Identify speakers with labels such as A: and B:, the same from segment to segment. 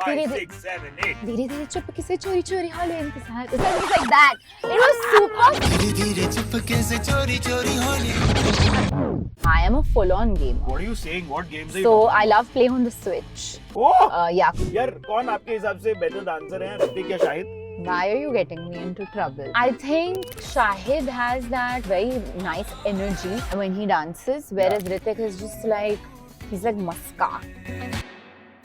A: 5,
B: धीरे
A: 6, 7, 8.
B: धीरे धीरे चुपके से चोरी चोरी होले इंतजार something like that. It was super.
C: धीरे धीरे चुपके से चोरी चोरी Holi.
B: I am a full-on gamer.
A: What are you saying? What games are you
B: So
A: talking
B: I
A: about?
B: love playing on the Switch.
A: Oh!
B: Yeah.
A: यार कौन आपके हिसाब से बेटर डांसर है, ऋतिक या Shahid?
B: Why are you getting me into trouble? I think Shahid has that very nice energy when he dances, whereas Hrithik is just like, he's like muska.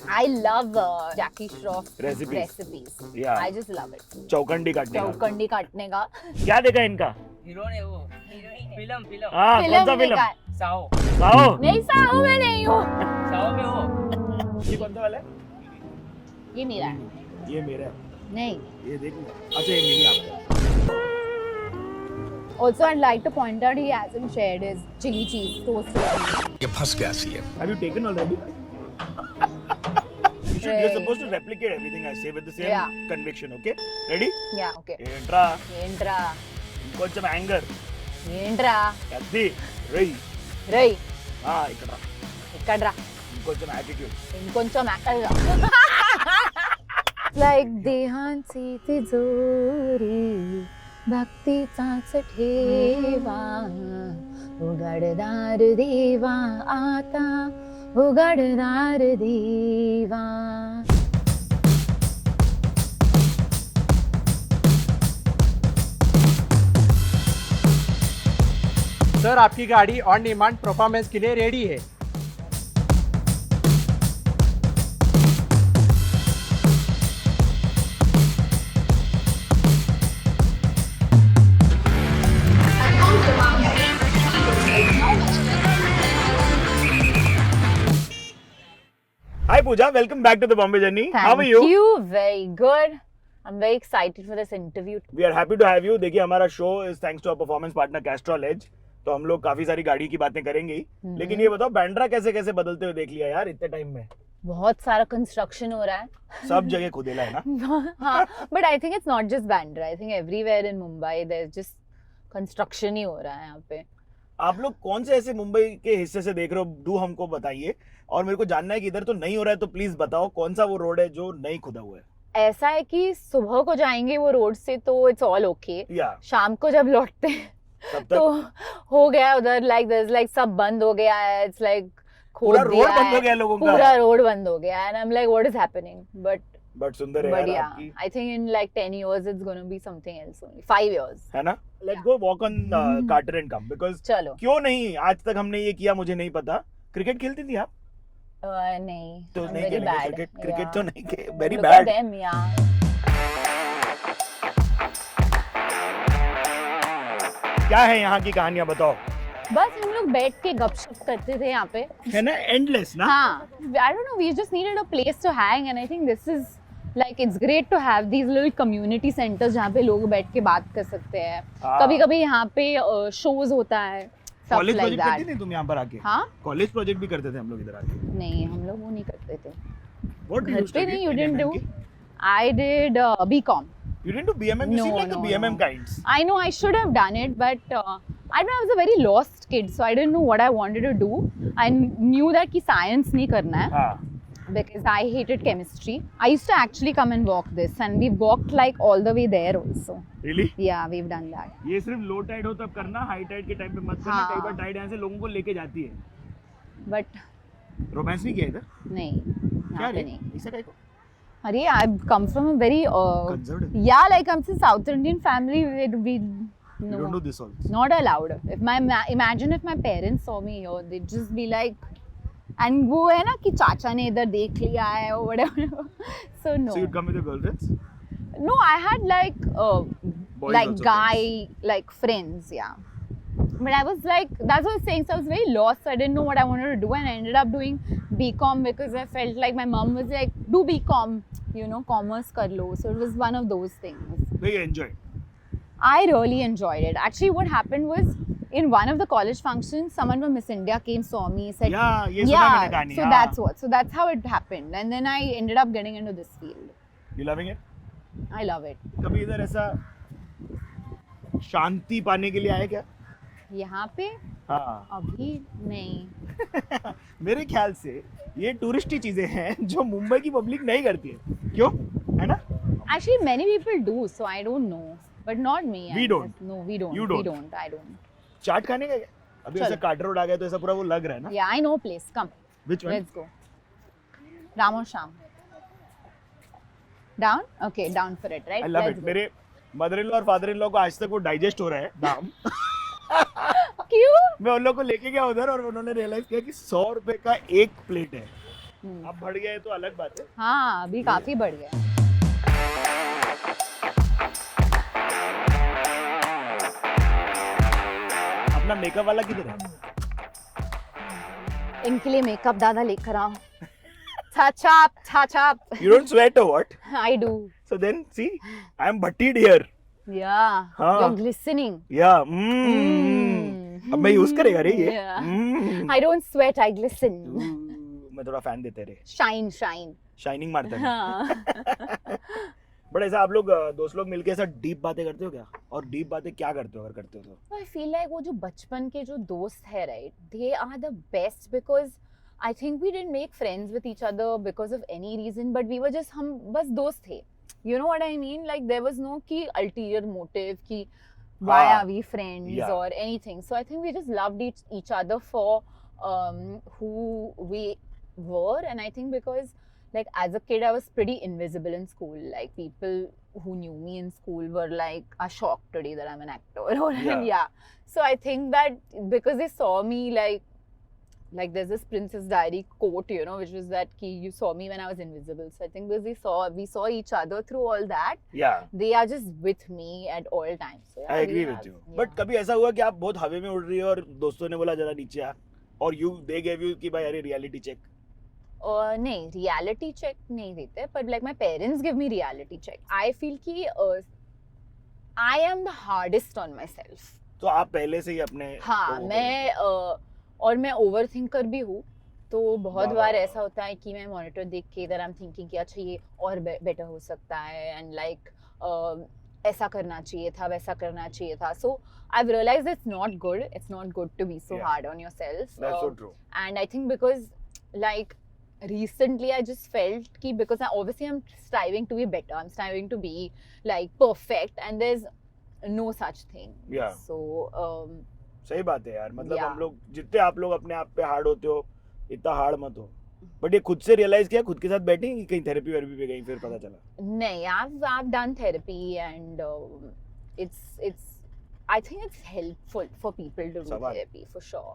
B: I love Jackie Shroff recipes.
A: Yeah.
B: I just love it.
A: Chaukhandi काटने का.
B: चौकंडी काटने का.
A: क्या देखा इनका?
D: Hero ने वो film
A: हाँ, कौन सा फिल्म?
B: देखा है.
D: Sao
A: Sao.
B: नहीं साहू में नहीं हूँ.
D: साओ में हो
A: ये कौन सा वाला है?
B: ये मेरा है.
A: ये मेरा है.
B: नहीं.
A: ये देखूंगा. अच्छा ये मेरी आपका.
B: Also, I'd like to point out he hasn't shared his chili cheese toast with me.
C: ये फंस गया सी है.
A: Have you taken already? You're supposed to replicate everything I say with the same conviction, okay? Ready?
B: Yeah, okay.
A: ఏంట్రా
B: ఏంట్రా
A: కొంచెం anger
B: ఏంట్రా
A: అది రేయ్
B: రేయ్
A: ఇక్కడ
B: ఇక్కడ రా
A: ఇంకొంచెం యాటిట్యూడ్
B: ఇంకొంచెం అక్కడగా లైక్ देहांची तिजोरी भक्तीचाच ठेवा उघडदार देवा आता उघडदार देवा.
E: सर आपकी गाड़ी ऑन डिमांड परफॉर्मेंस के लिए रेडी है.
A: Hi Pooja, welcome back to the Bombay Journey. How are
B: Thank
A: you?
B: you. Very good. I'm very excited for this interview.
A: We are happy to have you. देखिए हमारा show is thanks to our performance partner Castrol Edge. तो हम लोग काफी सारी गाड़ी की बातें करेंगे ही. लेकिन ये बताओ बैंड्रा कैसे कैसे बदलते हुए देख लिया यार इतने टाइम में.
B: बहुत सारा कंस्ट्रक्शन हो रहा है.
A: सब जगह खुदेला है ना.
B: हाँ, but I think it's not just Bandra. I think everywhere in Mumbai there's just construction ही हो रहा है यहाँ पे.
A: आप लोग कौन से ऐसे मुंबई के हिस्से से देख रहे हो, डू हमको बताइए. और मेरे को जानना है कि इधर तो नहीं हो रहा है, तो प्लीज बताओ कौन सा वो रोड है जो नहीं खुदा हुआ है.
B: ऐसा है कि सुबह को जाएंगे वो रोड से तो इट्स ऑल ओके.
A: या
B: शाम को जब लौटते हैं
A: तब
B: तो
A: तक
B: हो गया उधर लाइक सब बंद हो गया है. इट्स लाइक
A: पूरा रोड बंद हो गया लोगों का.
B: पूरा रोड बंद हो गया and I am like what is happening.
A: But सुंदर है
B: But
A: यार
B: yeah,
A: आपकी,
B: I think in like 10 years it's going to be something else only. 5 years.
A: है ना. Let's go walk on Carter and come because
B: चलो.
A: क्यों नहीं आज तक हमने ये किया मुझे नहीं पता. क्रिकेट खेलती थी आप?
B: नहीं.
A: तो
B: I'm
A: नहीं
B: very
A: खेलेंगे
B: bad.
A: क्रिकेट. क्रिकेट तो नहीं, very
B: Look at
A: bad.
B: them, yeah.
A: क्या है यहाँ की कहानियां बताओ.
B: बस हम लोग बैठ के गपशप करते थे यहाँ पे.
A: है ना एंडलेस ना.
B: हाँ. I don't know. We just needed a place to hang, and I think this is like it's great to have these little community centers जहाँ पे लोग बैठ के बात कर सकते हैं.
A: हाँ.
B: कभी-कभी यहाँ पे shows होता है. Stuff
A: कॉलेज
B: like
A: प्रोजेक्ट करती
B: that.
A: थी तुम यहाँ पर आके?
B: हाँ.
A: कॉलेज प्रोजेक्ट भी करते थे हम लोग इधर आके.
B: नहीं हम लोग वो नहीं करते थे.
A: What did
B: घर
A: you
B: पे
A: study
B: नहीं. You
A: in
B: didn't do.
A: MMK?
B: I did BCom.
A: You didn't do BMM? You
B: No,
A: seem like the
B: no,
A: BMM
B: no.
A: kinds.
B: I know I should have done it, but I don't know, I was a very lost kid, so I didn't know what I wanted to do. I knew that कि science नहीं करना है
A: हाँ.
B: because I hated chemistry. I used to actually come and walk this, and we've walked like all the way there also.
A: Really?
B: Yeah, we've done that.
A: ये सिर्फ low tide हो तब करना, हाई टाइड के टाइम पे मत करना.
B: हाँ.
A: कई बार टाइड यहाँ से लोगों को लेके जाती है.
B: But
A: रोमांस नहीं किया इधर?
B: नहीं,
A: क्या
B: यहाँ पे
A: रे?
B: नहीं.
A: ऐसा काहे को?
B: अरे I've come from a very
A: Conservative.
B: yeah, like I'm from South Indian family. We
A: You don't do this also.
B: not allowed. If my imagine if my parents saw me here, they'd just be like, and वो है ना कि चाचा ने इधर देख लिया है or whatever. So no.
A: So you'd come with your girlfriends?
B: No, I had like
A: Boys
B: like
A: also
B: guy like friends, yeah. But I was like, that's what I was saying. So I was very lost. I didn't know what I wanted to do, and I ended up doing BCom because I felt like my mom was like, do BCom, you know, commerce kar lo. So it was one of those things.
A: Very enjoyed.
B: I really enjoyed it. Actually, what happened was in one of the college functions, someone from Miss India came, saw me, said,
A: Yeah, ये सुना मैंने कहानी.
B: so
A: हाँ.
B: that's what. So that's how it happened. And then I ended up getting into this field.
A: You loving it?
B: I love it.
A: कभी इधर ऐसा शांति पाने के लिए आए क्या?
B: यहाँ पे
A: हाँ
B: अभी नहीं.
A: मेरे ख्याल से ये टूरिस्टी चीजें हैं जो मुंबई की पब्लिक नहीं करती है, क्यों, है ना?
B: Actually, many people do, so I don't know. But not me.
A: We
B: I
A: don't.
B: guess. No, we don't.
A: You
B: We
A: don't.
B: don't. I don't.
A: चाट खाने का क्या? अभी
B: चलो.
A: ऐसा कार्टर रोड आ गया तो ऐसा पूरा वो लग रहा है ना?
B: Yeah, I know place. Come,
A: Which one?
B: let's go. Ram or Sham? Down? Okay, down for it, right?
A: I love
B: let's
A: it.
B: go.
A: मेरे मदर इन लॉ और फादर इन लॉ को आज तक वो डाइजेस्ट हो रहा है दाम.
B: क्यों?
A: मैं उन लोग को लेके गया उधर और उन्होंने रियलाइज किया कि 100 रुपए का एक प्लेट है.
B: हम्म.
A: अब बढ़ गया है तो अलग बात है.
B: हाँ, अभी काफी बढ़ गया.
A: अपना मेकअप वाला किधर है?
B: इनके लिए मेकअप दादा लेकर आओ. Touch up, touch up.
A: You don't sweat or what?
B: I do.
A: So then see, I am buttied here.
B: Yeah.
A: हाँ.
B: You're glistening.
A: Yeah.
B: Mm.
A: अब मैं यूज करेगा रे ये.
B: Yeah.
A: Mm.
B: I don't sweat, I glisten.
A: मैं थोड़ा fan देते रे.
B: Shine, shine.
A: शाइनिंग मारता है.
B: हाँ.
A: बट ऐसा आप लोग दोस्त लोग मिलके ऐसा डीप बातें करते हो क्या? और डीप बातें क्या करते हो अगर करते हो तो?
B: I feel like वो जो बचपन के जो दोस्त है, right? They are the best because I think we didn't make friends with each other because of any reason, but we were just हम बस दोस्त थे. You know what I mean? Like there was no कि ulterior motive कि why
A: हाँ.
B: are we friends
A: Yeah.
B: or anything. So I think we just loved each other for who we were, and I think because like as a kid I was pretty invisible in school. Like people who knew me in school were like are shocked today that I'm an actor. Or
A: Yeah.
B: yeah. So I think that because they saw me like there's this Princess Diary quote, you know, which was that you saw me when I was invisible. So I think because we saw each other through all that,
A: Yeah.
B: they are just with me at all times. So yeah,
A: I
B: we
A: agree
B: have-
A: with you.
B: yeah.
A: But कभी ऐसा हुआ कि आप बहुत हवा में उड़ रही हो और दोस्तों ने बोला जरा नीचे आ, और they gave you कि भाई अरे रियलिटी चेक.
B: नहीं, reality check नहीं देते, but like my parents give me reality check. I feel कि I am the hardest on myself.
A: तो आप पहले से ही अपने
B: हाँ,
A: को-
B: मैं और मैं ओवर थिंकर भी हूँ, तो बहुत
A: वाह,
B: बार
A: वाह,
B: ऐसा होता है कि मैं मॉनिटर देख के इधर आई एम थिंकिंग कि अच्छा ये और बेटर हो सकता है, एंड लाइक ऐसा करना चाहिए था, वैसा करना चाहिए था. So I realise it's not good to be so
A: Yeah.
B: Hard on yourself.
A: That's so true.
B: And I think because like recently I just felt ki because I'm striving to be better, I'm striving to be like perfect, and there's no such thing.
A: Yeah.
B: So
A: सही बात है यार. मतलब
B: Yeah.
A: हम लोग जितने आप लोग अपने आप पे हार्ड होते हो इतना हार्ड मत हो. बट ये खुद से रियलाइज किया, खुद के साथ बैठी कि कहीं थेरेपी वेरेपी पे गई फिर पता चला?
B: nahi, I've done therapy, and it's I think it's helpful for people to do
A: सवाल.
B: therapy for sure.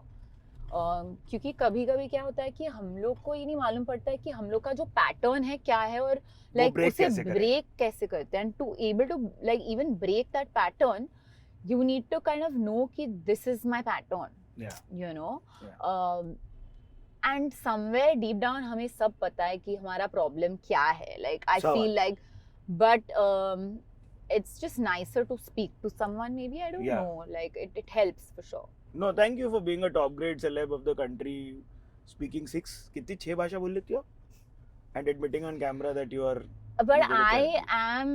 B: क्योंकि कभी कभी क्या होता है कि हम लोग को ये नहीं मालूम पड़ता है कि हम लोग का जो पैटर्न है क्या है, और लाइक
A: break
B: उसे
A: कैसे करें?
B: ब्रेक कैसे करते हैं. And to able to like even break that pattern, you need to kind of know कि this is my pattern.
A: Yeah.
B: You know.
A: Yeah.
B: And somewhere deep down हमें सब पता है कि हमारा problem क्या है. Like I
A: सब.
B: feel like, but it's just nicer to speak to someone. Maybe I don't
A: Yeah.
B: know. Like it helps for sure.
A: No, thank you for being a top grade celeb of the country, speaking 6 कितनी 6 भाषा बोल लेती हो? And admitting on camera that you are
B: But
A: good at
B: I
A: that.
B: am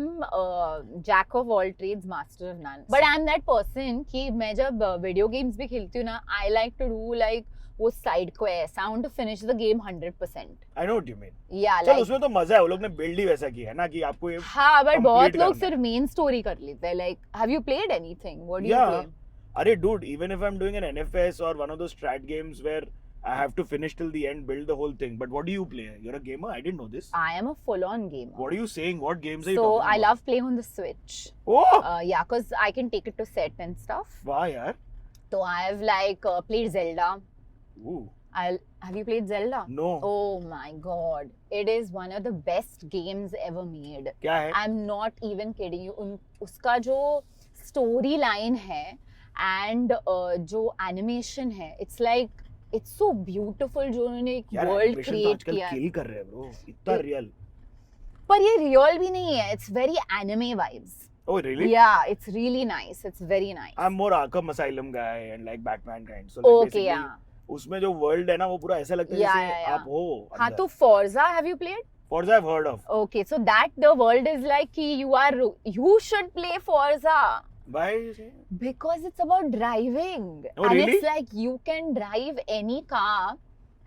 B: jack of all trades, master of none. But I'm that person कि मैं जब video games भी खेलती हूँ ना, I like to do like वो side quest. I want to finish the game 100%.
A: I know what you mean.
B: Yeah,
A: चल
B: like
A: उसमें तो मजा है, वो लोग ने बिल्ड ही वैसा किया है ना कि आपको ये
B: हाँ, but बहुत
A: complete
B: लोग
A: करना है.
B: सिर्फ main story कर लेते हैं. Like, have you played anything? What do you
A: Yeah.
B: play?
A: अरे dude, even if I'm doing an NFS or one of those strat games where I have to finish till the end, build the whole thing. But what do you play? You're a gamer? I didn't know this.
B: I am a full-on gamer.
A: What are you saying? What games are you
B: So
A: talking
B: I
A: about?
B: love playing on the Switch.
A: Oh!
B: Yeah, because I can take it to set and stuff.
A: वाह यार.
B: So I have like played Zelda.
A: Ooh.
B: Have you played Zelda?
A: No.
B: Oh my god. It is one of the best games ever made.
A: क्या है?
B: I'm not even kidding you. उसका जो story line है and जो animation है, it's so beautiful जो उन्होंने एक
A: यार
B: world
A: animation तो
B: create
A: आजकल
B: किया है.
A: kill कर रहे हैं bro. इतना real.
B: पर ये real भी नहीं है. It's very anime vibes.
A: Oh really?
B: Yeah, it's really nice. It's very nice.
A: I'm more Arkham Asylum guy and like Batman kind. So like
B: Okay,
A: basically,
B: yeah.
A: उसमें जो वर्ल्ड है ना वो पूरा ऐसा लगता है
B: Yeah,
A: जैसे
B: yeah, yeah.
A: आप हो.
B: हाँ, तो Forza have you played?
A: Forza I've heard of.
B: Okay, so that the world is like कि you should play Forza.
A: Why?
B: Because it's about driving.
A: Oh,
B: and
A: really?
B: it's like you can drive any car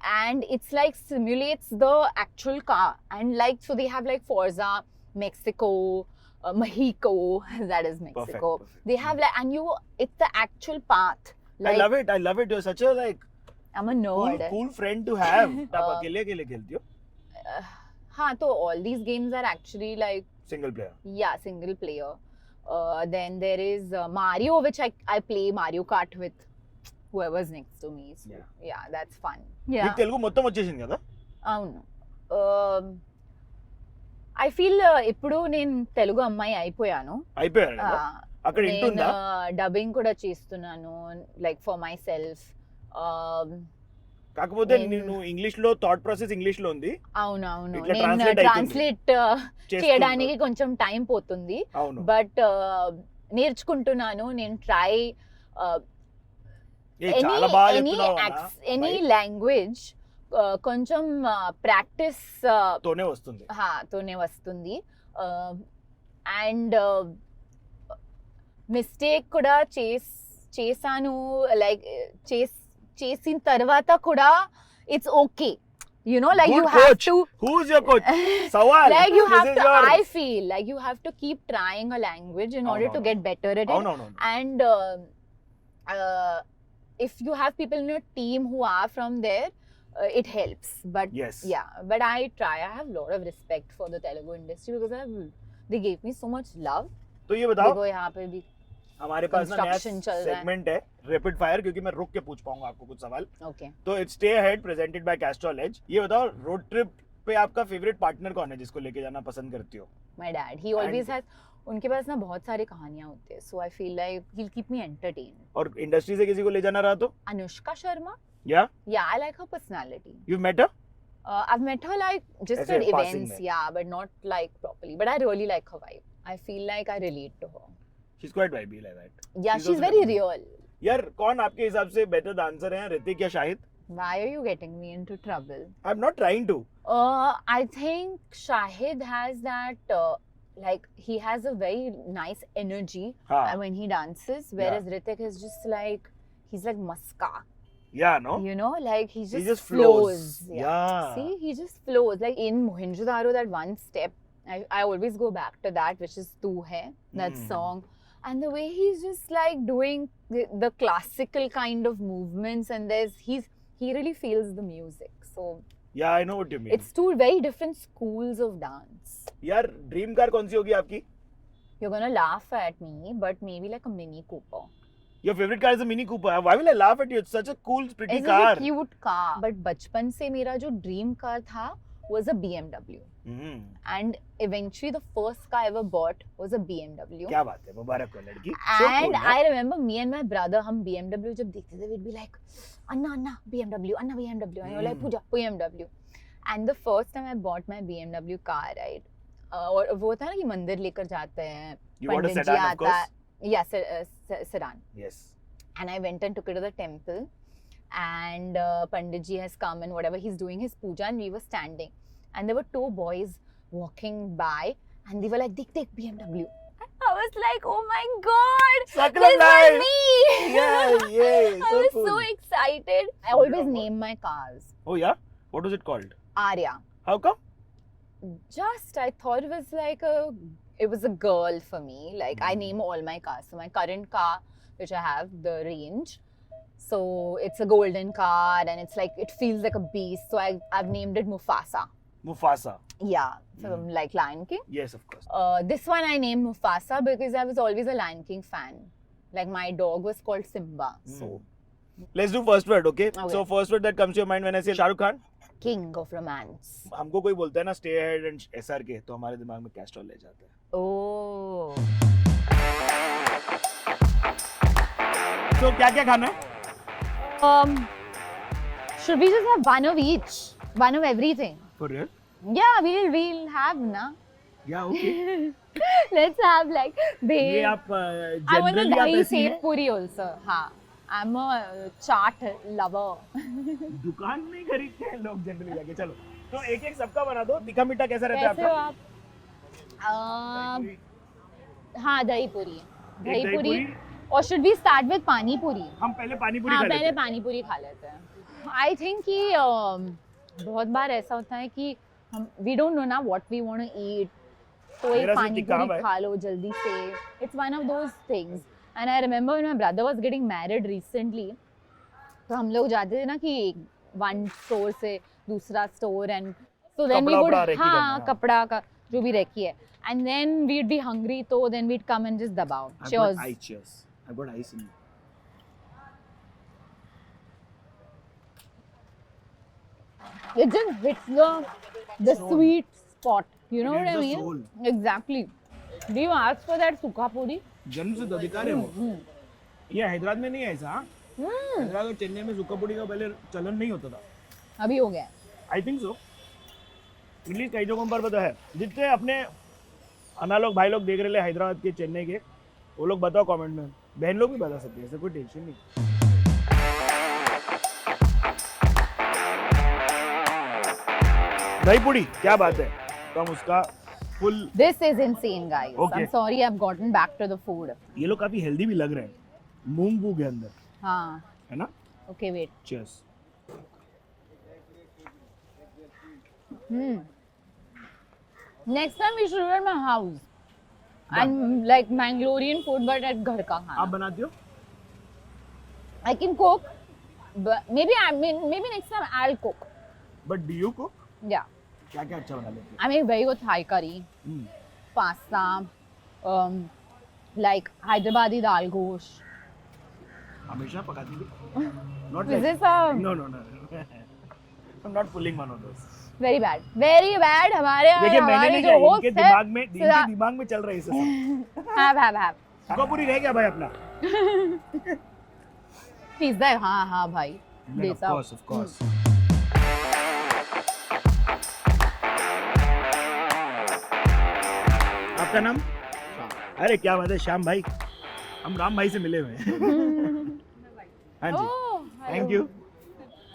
B: and it's like simulates the actual car. And like, so they have like Forza, Mexico, Mexico, that is Mexico.
A: Perfect.
B: They have like, and it's the actual path.
A: I love it. I love it. You're such a like
B: I'm a nerd.
A: cool friend to have. आप अकेले खेलती हो?
B: हाँ, तो all these games are actually like,
A: Single player.
B: yeah, single player. Then there is Mario, which I play Mario Kart with whoever's next to me. So, yeah, that's fun.
A: నీకు
B: Yeah.
A: Telugu మొత్తం వచ్చేసింది కదా?
B: అవును. I feel ఇప్పుడు నేను తెలుగు అమ్మాయి అయిపోయాను.
A: అయిపోయారు కదా? అక్కడ ఇంటుందా?
B: డబ్బింగ్ కూడా చేస్తున్నాను, లైక్ ఫర్ మై సెల్ఫ్.
A: కాకపోతే నువ్వు ఇంగ్లీష్ లో థాట్ ప్రాసెస్ ఇంగ్లీష్ లో ఉంది.
B: అవునవును,
A: ఇట్లా
B: నేను
A: translate అవుతుంది.
B: ట్రాన్స్లేట్ చేయడానికి కొంచెం టైం పోతుంది,
A: అవును.
B: బట్ నేర్చుకుంటున్నాను. నేను ట్రై
A: చాలా బాగా చెప్తున్నావు అన్న.
B: ఎనీ లాంగ్వేజ్ కొంచెం ప్రాక్టీస్
A: తోనే వస్తుంది.
B: తోనే వస్తుంది. అండ్ మిస్టేక్ కూడా చేశాను, లైక్ చేసిన తర్వాత కూడా it's okay, you know, like
A: Good
B: you have
A: coach.
B: to,
A: Who's your coach? Sawal.
B: like you
A: This
B: have
A: is
B: to,
A: your-
B: I feel like you have to keep trying a language in order to get better at it.
A: అవునవును.
B: And if you have people in your team who are from there, it helps. But
A: Yes.
B: yeah, but I have a lot of respect for the Telugu industry because they gave me so much love.
A: तो ये बताओ,
B: देखो यहाँ पे भी
A: हमारे पास ना नया
B: construction चल रहा है.
A: सेगमेंट है रैपिड फायर, क्योंकि मैं रुक के पूछ पाऊंगा आपको कुछ सवाल.
B: okay.
A: तो it's stay ahead presented by Castrol Edge. ये बताओ, रोड ट्रिप पे आपका फेवरेट पार्टनर कौन है जिसको लेके जाना पसंद करती हो?
B: My dad, he always has, उनके पास ना बहुत सारी कहानियां होती है, so I feel like he'll keep me entertained.
A: और इंडस्ट्री से किसी को ले जाना रहा तो?
B: Anushka Sharma,
A: या
B: yeah, I like her personality.
A: You met her?
B: I've met her like just
A: ऐसे
B: at
A: passing
B: events,
A: में.
B: yeah, but not like properly. But I really like her vibe. I feel like I relate to her.
A: She is quite vibey like that.
B: Yeah,
A: She's
B: she's
A: also
B: very
A: like-
B: real.
A: यार कौन आपके हिसाब से better dancer है, ऋतिक या Shahid?
B: Why are you getting me into trouble?
A: I am not trying to.
B: I think Shahid has that, like, he has a very nice energy
A: हाँ.
B: when he dances, whereas Ritik is just like, he's like Maska.
A: या no.
B: You know, like he just
A: flows.
B: Yeah.
A: Yeah.
B: See, he just flows. Like in Mohenjo-daro, that one step, I always go back to that, which is Tu Hai, that song. And the way he's just like doing the classical kind of movements, and he really feels the music. So
A: या I know what you mean.
B: it's two very different schools of dance.
A: यार dream car कौन सी होगी आपकी?
B: You're gonna laugh at me, but maybe like a Mini Cooper.
A: Your favorite car is a Mini Cooper. Why will I laugh at you? It's such a cool, pretty
B: It's
A: car.
B: a cute car. But बचपन से मेरा जो dream car था was a BMW. And eventually the first car I ever bought was a BMW.
A: क्या बात है, मुबारक हो लड़की. So
B: And
A: cool,
B: I remember me and my brother, हम BMW जब देखते थे, we'd be like, Anna, BMW, Anna, BMW. And you're like, Pooja, BMW. And the first time I bought my BMW car, right? और वो होता है ना कि मंदिर लेकर जाते हैं,
A: You bought a
B: Pandit ji
A: sedan, of
B: आता
A: course?
B: है, yeah, sedan.
A: Yes.
B: And I went and took it to the temple, and Pandit ji has come and whatever, he's doing his puja, and we were standing, and there were two boys walking by, and they were like, "Dekh, BMW." And I was like, "Oh my God,
A: Circle of
B: this
A: life.
B: was me!"
A: Yeah,
B: I
A: so
B: was
A: cool.
B: so excited. I always name my cars
A: Oh yeah? What was it called?
B: Arya.
A: How come?
B: Just I thought it was a girl for me. Like I name all my cars. So my current car, which I have, the Range. So it's a golden car, and it's like it feels like a beast. So I've named it Mufasa.
A: Mufasa.
B: Yeah, from like Lion King.
A: Yes, of course.
B: This one I named Mufasa because I was always a Lion King fan. Like my dog was called Simba. So
A: Let's do first word, okay?
B: Okay.
A: So first word that comes to your mind when I say Shah Rukh Khan.
B: King of romance.
A: हमको कोई बोलता है ना stay ahead and SRK, तो हमारे दिमाग में Castrol ले जाता है.
B: Oh.
A: So क्या क्या खाना है?
B: Should we just have one of each? One of everything?
A: For real?
B: Yeah, we'll have na.
A: Yeah, okay.
B: Let's have like
A: ये
B: bhel.
A: आप
B: I want a
A: generally आप
B: dahi
A: ऐसी
B: sev
A: हैं?
B: puri also. हाँ. I'm a chaat lover.
A: दुकान नहीं खरीदते हैं लोग जनरली जाके. चलो तो एक एक सबका बना दो. तीखा मीठा कैसा रहता है
B: कैसे हो
A: आपका?
B: आप? हाँ, दही पूरी. दही
A: दही
B: पूरी
A: पूरी।
B: और शुड वी स्टार्ट विद पानी पूरी?
A: हम पहले पानी पूरी
B: हाँ
A: खा लेते
B: पहले
A: हैं।
B: पानी पूरी खा लेते हैं। आई थिंक कि बहुत बार ऐसा होता है कि हम वी डोंट नो ना what we want to eat, तो एक
A: मेरा सिर्फ
B: पानी
A: टिक्का
B: पूरी
A: है।
B: खा लो जल्दी से। It's one of those things. And I remember when my brother was getting married recently, तो हम लोग जाते थे ना कि वन स्टोर से दूसरा store, and so then we
A: कपड़ा
B: वुड
A: वपड़ा रेकी करना,
B: हाँ
A: हाँ।
B: कपड़ा का जो भी रेकी है, and then we'd be hungry, तो then we'd come and just दबाओ। Cheers.
A: I've got ice in it.
B: It just hits the
A: Soul.
B: sweet spot. You know
A: It
B: what I
A: hits the
B: mean?
A: soul.
B: Exactly. Do you ask for that सूखा पूरी?
A: जन्म से अधिकार है वो। ये हैदराबाद में नहीं है ऐसा, हाँ? हैदराबाद और चेन्नई में सूखा पूरी का पहले चलन नहीं होता था।
B: अभी हो गया।
A: I think so. इंग्लिश कई जगहों पर तो है। जितने अपने अनालोग भाई लोग देख रहे हैं हैदराबाद के, चेन्नई के, वो लोग बताओ कमेंट में। बहन लोग भी बता सकते हैं, ऐसा कोई टेंशन नहीं। दही पूरी क्या बात है। तो हम उसका full,
B: This is insane, guys.
A: Okay.
B: I'm sorry I've gotten back to the food.
A: ये लोग काफी हेल्दी भी लग रहे हैं। मूंग वूंग है अंदर,
B: हाँ.
A: है ना?
B: Okay, wait.
A: Cheers.
B: Next time we should do it at my house. And like Mangalorean food, but at घर का
A: आप
B: खाना.
A: बनाती हो?
B: I can cook, but maybe next time I'll cook.
A: But do you cook?
B: Yeah.
A: क्या क्या अच्छा बना लेती
B: I make very good Thai curry,
A: हो?
B: pasta, like Hyderabadi dal gosh.
A: हमेशा पकाती थी? Not
B: Is
A: like,
B: this a
A: no. I'm not pulling one of those.
B: very bad? Very bad. हमारे
A: देखिए मैंने
B: हमारे
A: नहीं
B: जो
A: किया,
B: host
A: इनके
B: है,
A: दिमाग में, इनके
B: सिरा-
A: दिमाग में चल रहा है इसे सब।
B: have.
A: सूखा पूरी रह गया भाई अपना।
B: पिज्जा है, हाँ भाई. देता हूँ.
A: of course. आपका नाम? अरे क्या बात है श्याम भाई, हम राम भाई से मिले हुए हैं। हाँ जी,
B: Oh,
A: थैंक यू।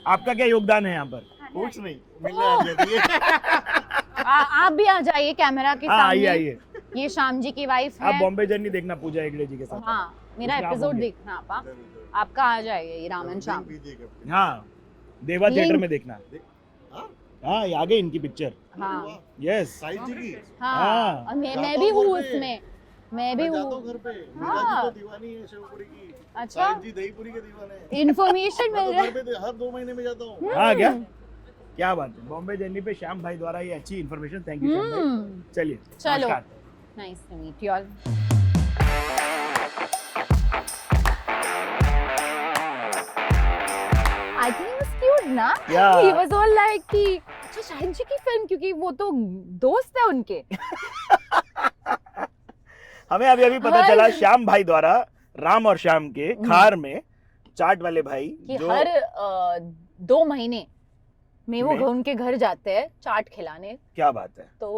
A: आपका क्या योगदान है यहाँ पर?
F: कुछ नहीं, मिलने आ जाती है।
B: आप भी आ जाइए कैमरा के
A: हाँ आइए
B: सामने.
A: आइए।
B: ये श्याम जी की वाइफ
A: आप
B: है.
A: बॉम्बे जर्नी देखना पूजा हेगड़े जी के साथ।
B: हाँ, मेरा
A: उसमें आप
B: एपिसोड
A: होंगे।
B: देखना आपका आ जाएगा ये रामन श्याम.
A: हाँ, देवा
B: लिंक-
A: थिएटर में देखना।
F: हाँ?
A: हाँ, ये आ गई इनकी पिक्चर।
B: हाँ
A: यस।
F: साई जी की
B: हाँ.
A: हाँ.
B: और मैं
F: जाता
B: भी
F: हूँ
B: हूँ
F: घर पे।
B: उसमें. मैं भी
F: मैं जाता
B: हूँ.
F: हूँ घर पे।
B: हाँ।
F: मीरा जी तो दीवानी है शिवपुरी की।
B: अच्छा.
F: साई जी दहीपुरी के दीवाने हैं।
B: इन्फॉर्मेशन
F: मैं
B: मिल
F: तो
B: रहा
F: घर पे हर 2 महीने में जाता हूँ।
A: हाँ क्या बात है। बॉम्बे जर्नी पे श्याम भाई द्वारा ये अच्छी इन्फॉर्मेशन। थैंक यू श्याम भाई। चलिए
B: चलो.
A: नमस्कार।
B: Nice to meet you all. I think it was cute ना?
A: Yeah.
B: He was all like कि अच्छा शाहिद जी की फिल्म, क्योंकि वो तो दोस्त है उनके.
A: हमें अभी अभी पता
B: हर-
A: चला श्याम भाई द्वारा राम और श्याम के खार में चाट वाले भाई
B: कि
A: जो
B: हर 2 महीने में वो
A: में?
B: उनके घर जाते हैं चाट खिलाने,
A: क्या बात है।
B: तो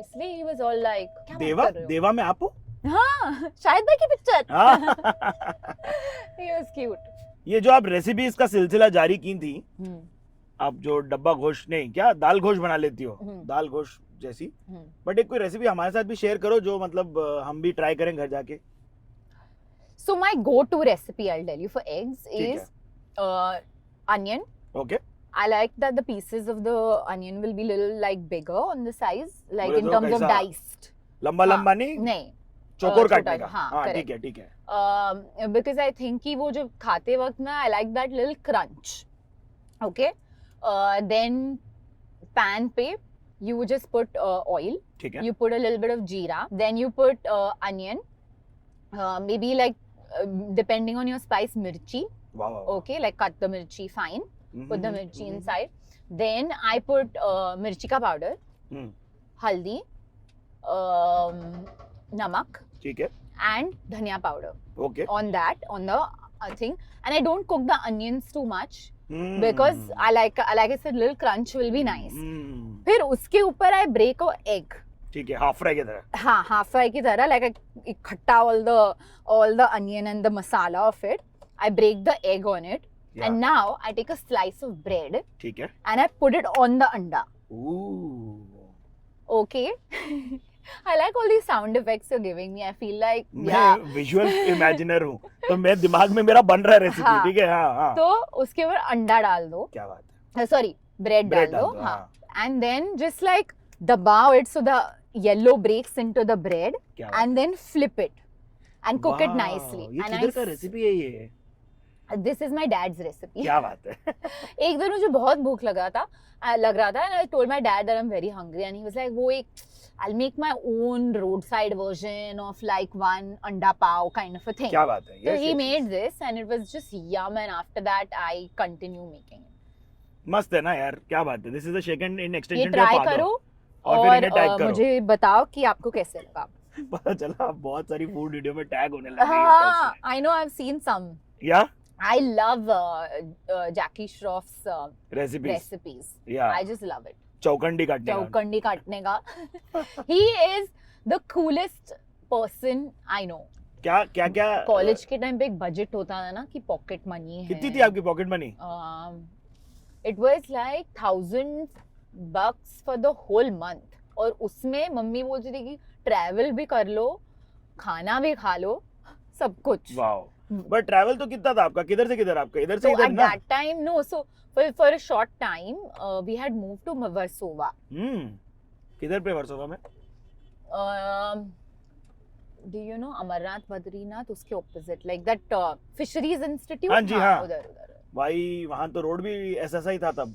B: इसलिए he was all like क्या बात
A: देवा
B: कर रहे हो?
A: देवा में आप हो?
B: हाँ, शाहिद भाई की पिक्चर.
A: हाँ।
B: He was cute.
A: ये जो आप रेसिपीज का सिलसिला जारी की थी,
B: हम्म,
A: आप जो डब्बा घोष नहीं क्या दाल घोष बना लेती हो,
B: हम्म।
A: दाल घोष जैसी,
B: हम्म.
A: बट एक कोई रेसिपी हमारे साथ भी शेयर करो जो मतलब हम भी ट्राई करें घर जाके।
B: So my go-to recipe, I'll tell you, for eggs
A: ठीक
B: is onion.
A: Okay
B: I like that the pieces of the onion will be little like bigger on the size, like
A: बोले
B: in
A: तो
B: terms of
A: कैसा?
B: diced.
A: लंबा
B: हाँ,
A: लंबा नहीं,
B: नहीं.
A: चौकोर
B: छोटा,
A: काटने का।
B: हाँ,
A: हाँ
B: correct.
A: ठीक है।
B: Because I think कि वो जो खाते वक्त ना, I like that little crunch. Okay. Then pan पे you would just put oil.
A: ठीक है।
B: You put a little bit of jeera. Then you put onion. Maybe like depending on your spice, mirchi.
A: वाह वाह।
B: Okay, like cut the mirchi fine. Put the
A: hmm,
B: mirchi inside. Then I put mirchi ka powder,
A: hmm,
B: haldi, namak,
A: ठीक है।
B: and dhania powder
A: okay.
B: on that, on the thing. And I don't cook the onions too much
A: hmm,
B: because I like I said, little crunch will be nice.
A: हम्म,
B: फिर उसके ऊपर I break a egg.
A: ठीक है, half fry की तरह।
B: हाँ, half fry की तरह, like I इकट्ठा all the onion and the masala of it. I break the egg on it.
A: Yeah.
B: And now I take a slice of bread
A: ठीक है।
B: and I put it on the anda.
A: Ooh.
B: Okay. I like all these sound effects you're giving me. I feel like
A: मैं visual इमेजिनर हूँ, तो मेरे दिमाग में मेरा बन रहा है रेसिपी,
B: हाँ।
A: ठीक है, हाँ हाँ,
B: तो उसके ऊपर अंडा डाल दो,
A: क्या बात है,
B: सॉरी ब्रेड डाल
A: ब्रेड
B: दो,
A: डाल दो,
B: हाँ, and then just like dabao it so the yellow breaks into the bread
A: क्या बात
B: and then flip it and cook it
A: वाह,
B: nicely.
A: ये
B: And
A: किधर का रेसिपी है ये,
B: this is my dad's recipe.
A: क्या बात है,
B: एक दिन मुझे बहुत भूख लग रहा था and I told my dad that I'm very hungry and he was like वो एक I'll make my own roadside version of like one anda pav kind of a thing.
A: क्या बात है,
B: So
A: yes,
B: he
A: yes,
B: made
A: yes.
B: this and it was just yum and after that I continue making it.
A: मस्त है ना यार, क्या बात है, this is the second in
B: ये
A: एक्सटेंशन टू
B: ट्राई करो
A: और फिर इन्हें टैग
B: और
A: करो।
B: मुझे बताओ कि आपको कैसे लगा.
A: पता चला आप बहुत सारी फूड वीडियो में टैग होने लगे
B: हाँ, I know I've seen some.
A: या
B: I love Jackie Shroff's
A: recipes
B: recipes.
A: या
B: I just love it.
A: Chaukhandi काटने का,
B: चौकंडी काटने का. He is the coolest person I know.
A: क्या क्या क्या
B: कॉलेज के टाइम पे एक बजट होता था ना कि पॉकेट मनी है.
A: कितनी थी आपकी pocket money?
B: It was like $1,000 for the whole month. और उसमें मम्मी बोलती थी कि ट्रैवल भी कर लो, खाना भी खा लो, सब कुछ.
A: वाओ, बट ट्रैवल तो कितना था आपका, किधर से किधर आपका, इधर से
B: So
A: इधर
B: at
A: ना?
B: that time, no. So for a short time, we had moved to Versova.
A: किधर पे वर्सोवा में?
B: Do you know Amarnath Badrinath? उसके opposite, like that Fisheries Institute.
A: हाँ जी, हाँ.
B: उधर.
A: भाई वहाँ तो रोड भी ऐसा सा ही था तब.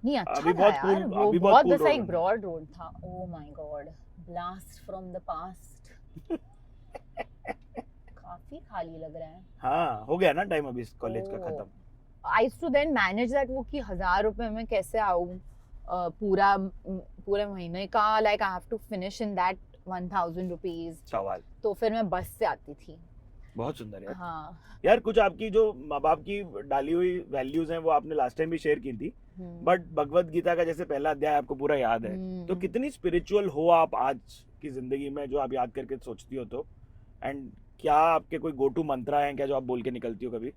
B: नहीं अच्छा
A: अभी
B: था
A: बहुत
B: यार,
A: cool-
B: वो
A: अभी बहुत
B: बहुत
A: cool
B: वैसा
A: road
B: एक
A: है.
B: ब्रॉड रोड था. Oh my god, blast from the past. काफी खाली लग रहा है.
A: हाँ, हो गया ना टाइम अभी कॉलेज का
B: Oh.
A: खत्म.
B: I used to then manage that वो कि 1,000 रुपए में कैसे आऊँ पूरे महीने का, like I have to finish in that 1,000 rupees.
A: सवाल
B: तो फिर मैं बस से आती थी.
A: बहुत सुंदर यार.
B: हाँ.
A: यार कुछ आपकी जो माँ बाप की डाली हुई वैल्यूज हैं वो आपने लास्ट टाइम भी शेयर की थी, बट भगवत गीता का जैसे पहला अध्याय आपको पूरा याद है, तो कितनी स्पिरिचुअल हो आप आज की जिंदगी में जो आप याद करके सोचती हो तो, एंड क्या आपके कोई गो टू मंत्रा हैं क्या जो आप बोल के निकलती हो कभी?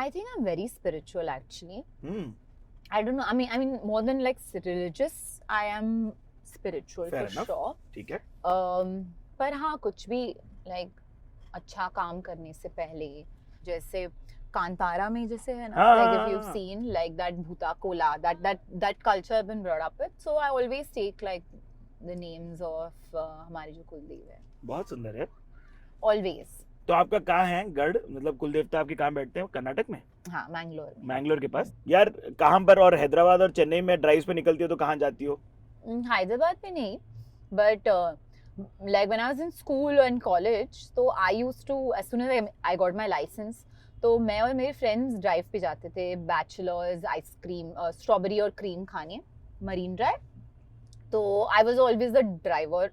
B: I think I'm very spiritual actually.
A: Hmm,
B: I don't know. I mean, more than like religious, I am spiritual
A: Fair
B: for
A: enough.
B: sure.
A: ठीक है.
B: पर हाँ कुछ भी like अच्छा काम करने से पहले, जैसे कांतारा में जैसे है ना,
A: हाँ,
B: like
A: हाँ,
B: if you've
A: हाँ.
B: seen like that Bhuta Kola, that culture I've been brought up with, so I always take like the names of हमारे जो कुलदेव है.
A: बहुत सुंदर है.
B: Always.
A: तो आपका कहाँ है गढ़, मतलब कुलदेवता आपके कहाँ बैठते हैं? कर्नाटक में,
B: हाँ मैंगलोर में.
A: मैंगलोर के पास. यार कहाँ पर, और हैदराबाद और चेन्नई में ड्राइव्स पे निकलती हो तो कहाँ जाती हो?
B: Hyderabad में नहीं, but like when I was in school and college, so I used to, as soon as I got my license, तो मैं और मेरे फ्रेंड्स ड्राइव पे जाते थे, बैचलर्स आइसक्रीम स्ट्रॉबेरी और क्रीम खाने मरीन ड्राइव. तो I was always the driver,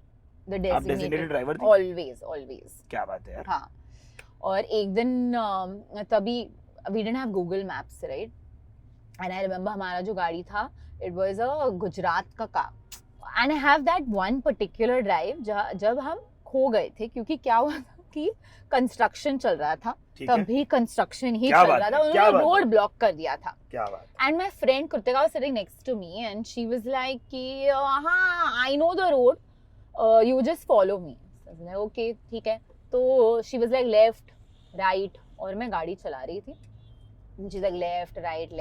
B: the
A: आप डेजिग्नेटेड
B: डेजिग्नेटेड,
A: ड्राइवर थी?
B: ऑलवेज.
A: क्या बात है यार.
B: हाँ. और एक दिन तभी we didn't have Google Maps right, and I remember हमारा जो गाड़ी था, इट वाज अ गुजरात का car, and I have that one particular drive जब हम खो गए थे, क्योंकि क्या हुआ था कि कंस्ट्रक्शन चल रहा था,
A: ठीक है.
B: तभी कंस्ट्रक्शन ही
A: क्या
B: चल
A: बात
B: रहा
A: है,
B: था,
A: क्या
B: उन्होंने
A: बात है.
B: रोड ब्लॉक कर दिया था.
A: क्या बात.
B: And my friend Kritika was sitting next to me and she was like कि हाँ I know the road, you just follow me. So I was like okay ठीक है. तो she was like left right और मैं गाड़ी चला रही थी. She's like left right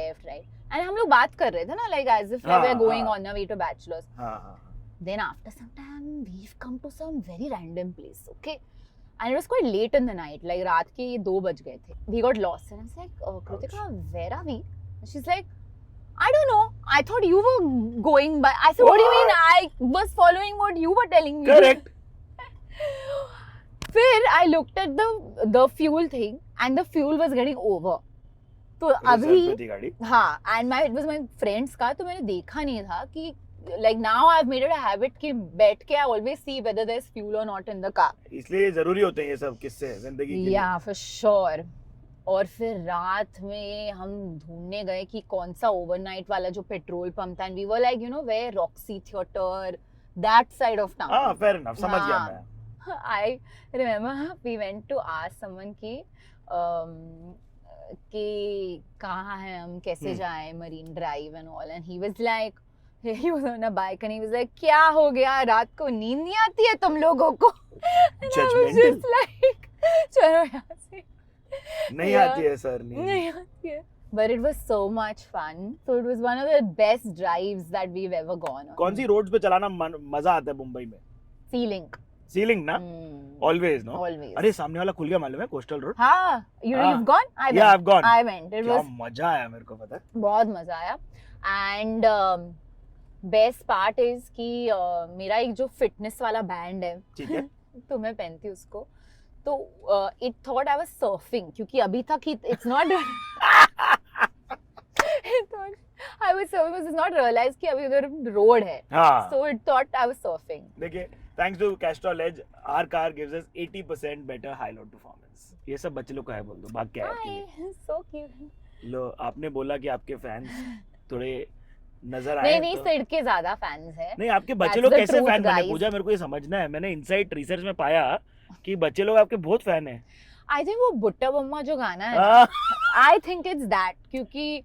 B: and हम लोग बात कर रहे थे ना, like as if we were going on our way to bachelors.
A: हाँ हाँ.
B: Then after some time we've come to some very random place, okay? And it was quite late in the night, like रात के 2 बज गए थे. We got lost and I was like, Kritika, where are we? And she's like, I don't know. I thought you were going by. I said, what do you mean? I was following what you were telling me.
A: Correct.
B: फिर I looked at the fuel thing and the fuel was getting over. तो अभी
A: reserve पे थी गाड़ी.
B: हाँ, and it was my friend's car, तो मैंने देखा नहीं था कि like now I've made it a habit कि बैठ के I always see whether there's fuel or not in the car.
A: इसलिए जरूरी होते हैं ये सब किस्से जिंदगी के लिए.
B: Yeah, for sure. और फिर रात में हम ढूंढने गए कि कौन सा ओवरनाइट वाला जो पेट्रोल पंप था, and we were like, you know, where Roxy Theatre, that side of town.
A: हाँ, fair enough, समझ गया
B: हाँ.
A: मैं.
B: I remember we went to ask someone कि कहाँ है हम, कैसे जाएं, marine drive and all, and he was like, he was on a bike and he was like, क्या हो गया, रात को नींद नहीं आती है तुम लोगों को? And I was
A: Judgmental.
B: just like, चलो यहाँ से.
A: नहीं
B: Yeah.
A: आती है सर, नहीं.
B: नहीं आती है. But it was so much fun. So it was one of the best drives that we've ever gone on.
A: कौन सी रोड्स पे चलाना मजा आता है मुंबई में?
B: Sea Link.
A: सीलिंग ना? Always, no?
B: Always.
A: अरे सामने वाला खुल गया मालूम है, कोस्टल रोड?
B: हाँ, you've gone? I went.
A: Yeah, I've gone.
B: I went. It
A: क्या
B: was
A: मजा आया मेरे को, पता है?
B: बहुत मजा आया. And बेस्ट पार्ट इज कि मेरा एक जो फिटनेस वाला बैंड है,
A: ठीक है.
B: तो मैं पहनती हूँ उसको, तो it thought I was surfing, क्योंकि अभी तक it's not I was surfing, it's not realise कि अभी उधर रोड है,
A: हाँ.
B: So it thought I was surfing.
A: देखिए, thanks to Castrol as our car gives us 80% better high load performance. ये सब बच्चे लोग का है, बोल दो. भाग क्या है आपके लिए?
B: So cute.
A: लो, आपने बोला कि आपके फैंस थोड़े नजर आए.
B: नहीं नहीं,
A: तो-
B: सिड के ज्यादा फैंस हैं.
A: नहीं, आपके बच्चे
B: That's
A: लोग
B: the
A: कैसे
B: truth,
A: फैन बने?
B: guys.
A: पूजा, मेरे को ये समझना है. मैंने इनसाइट रिसर्च में पाया कि बच्चे लोग आपके बहुत फैन हैं.
B: आई थिंक वो बुट्टा बम्मा जो गाना है,
A: हाँ.
B: आई थिंक इट्स दैट, क्योंकि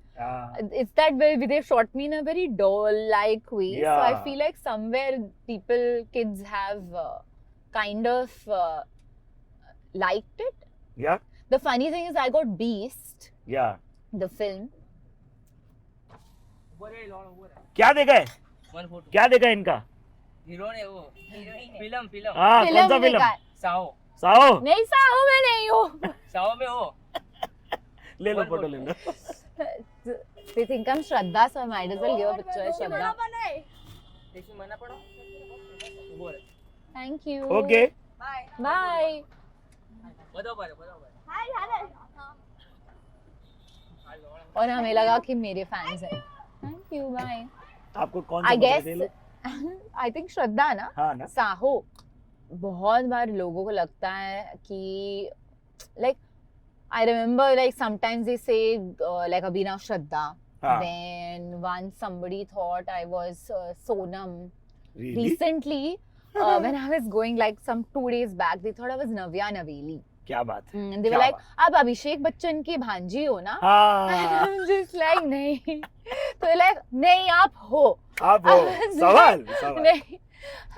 B: it's that way they shot me in a very doll like way, so I
A: Yeah.
B: feel like somewhere kids have kind of liked it.
A: या
B: The funny thing is I got Beast,
A: या
B: the film.
A: क्या देखा है?
D: One photo
A: क्या देखा है इनका?
D: Hero ने वो फिल्म फिल्म
A: हाँ, कौन सा
B: Film
A: फिल्म?
B: देखा है.
D: Sao
A: Sao.
B: नहीं साहू में नहीं हूँ.
D: साओ में हो
A: ले लो, फोटो ले लो.
B: They think I'm Shraddha, so I might as well give a picture as Shraddha.
D: इसमें मना पड़ो वो है
B: Thank you.
A: ओके.
B: Bye.
D: बताओ
B: और हमें लगा कि मेरे फैंस हैं. Thank you. Bye.
A: आपको कौन सा
B: I
A: पसंद
B: guess
A: है? ले?
B: I think श्रद्धा ना.
A: हाँ ना.
B: साहो. बहुत बार लोगों को लगता है कि like I remember like sometimes they say like Abhinav Shraddha.
A: हाँ.
B: Then once somebody thought I was Sonam.
A: Really?
B: Recently, when I was going like some 2 days back, they thought I was Navya Naveli.
A: क्या बात है?
B: And they were
A: क्या
B: like, आप अभिषेक बच्चन की भांजी हो ना? And
A: हाँ.
B: I'm just like, नहीं. तो like, नहीं आप हो.
A: आप
B: I
A: हो.
B: was
A: सवाल.
B: like,
A: सवाल.
B: नहीं.